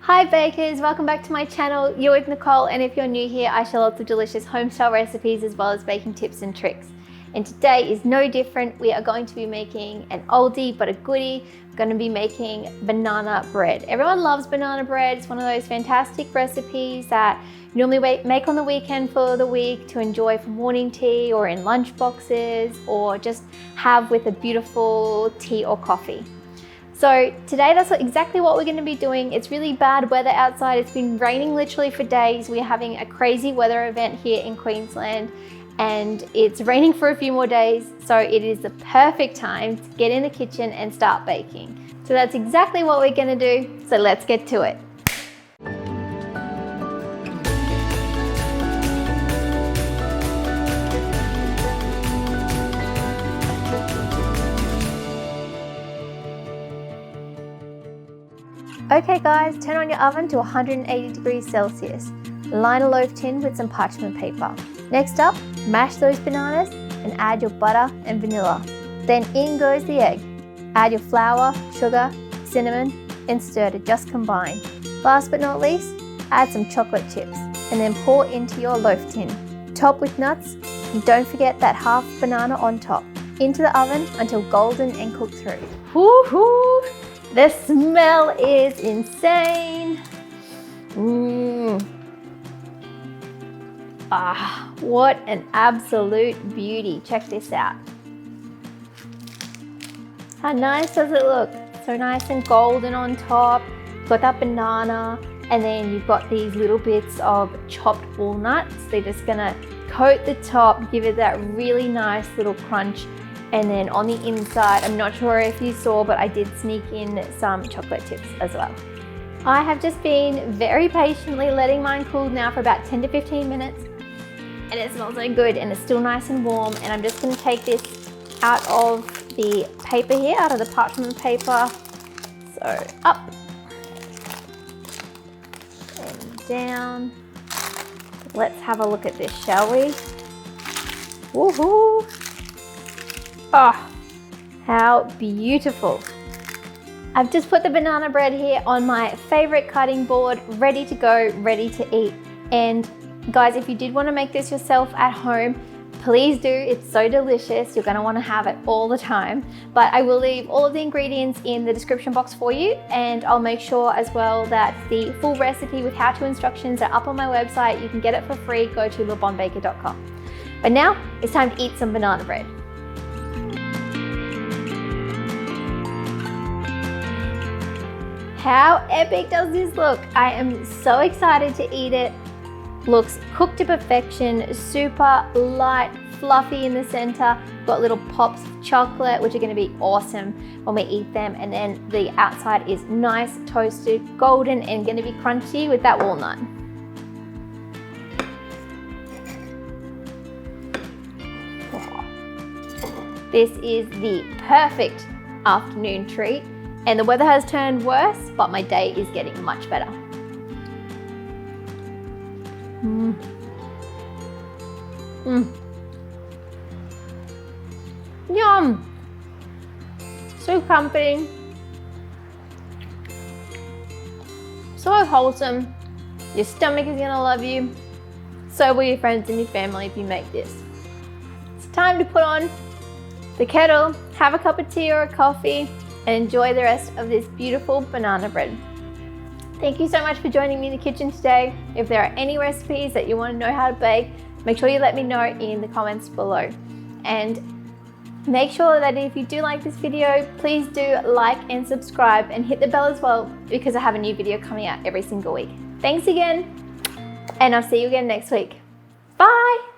Hi bakers, welcome back to my channel. You're with Nicole, and if you're new here, I share lots of delicious home-style recipes as well as baking tips and tricks. And today is no different. We are going to be making an oldie but a goodie. We're going to be making banana bread. Everyone loves banana bread. It's one of those fantastic recipes that you normally make on the weekend for the week to enjoy for morning tea or in lunch boxes or just have with a beautiful tea or coffee. So today that's exactly what we're going to be doing. It's really bad weather outside. It's been raining literally for days. We're having a crazy weather event here in Queensland and it's raining for a few more days. So it is the perfect time to get in the kitchen and start baking. So that's exactly what we're going to do. So let's get to it. Okay guys, turn on your oven to 180 degrees Celsius. Line a loaf tin with some parchment paper. Next up, mash those bananas and add your butter and vanilla. Then in goes the egg. Add your flour, sugar, cinnamon, and stir to just combine. Last but not least, add some chocolate chips and then pour into your loaf tin. Top with nuts and don't forget that half banana on top. Into the oven until golden and cooked through. Woohoo! The smell is insane. What an absolute beauty. Check this out. How nice does it look? So nice and golden on top. Got that banana, and then you've got these little bits of chopped walnuts. They're just gonna coat the top, give it that really nice little crunch. And then on the inside, I'm not sure if you saw, but I did sneak in some chocolate chips as well. I have just been very patiently letting mine cool now for about 10 to 15 minutes. And it smells so good and it's still nice and warm. And I'm just gonna take this out of the paper here, out of the parchment paper. So up and down. Let's have a look at this, shall we? Woohoo! Oh, how beautiful. I've just put the banana bread here on my favorite cutting board, ready to go, ready to eat. And guys, if you did want to make this yourself at home, please do. It's so delicious. You're going to want to have it all the time. But I will leave all of the ingredients in the description box for you. And I'll make sure as well that the full recipe with how-to instructions are up on my website. You can get it for free. Go to lebonbaker.com. But now it's time to eat some banana bread. How epic does this look? I am so excited to eat it. Looks cooked to perfection, super light, fluffy in the center. Got little pops of chocolate, which are gonna be awesome when we eat them. And then the outside is nice, toasted, golden, and gonna be crunchy with that walnut. This is the perfect afternoon treat. And the weather has turned worse, but my day is getting much better. Yum! So comforting. So wholesome. Your stomach is gonna love you. So will your friends and your family if you make this. It's time to put on the kettle, have a cup of tea or a coffee, and enjoy the rest of this beautiful banana bread. Thank you so much for joining me in the kitchen today. If there are any recipes that you want to know how to bake, make sure you let me know in the comments below. And make sure that if you do like this video, please do like and subscribe and hit the bell as well because I have a new video coming out every single week. Thanks again, and I'll see you again next week. Bye!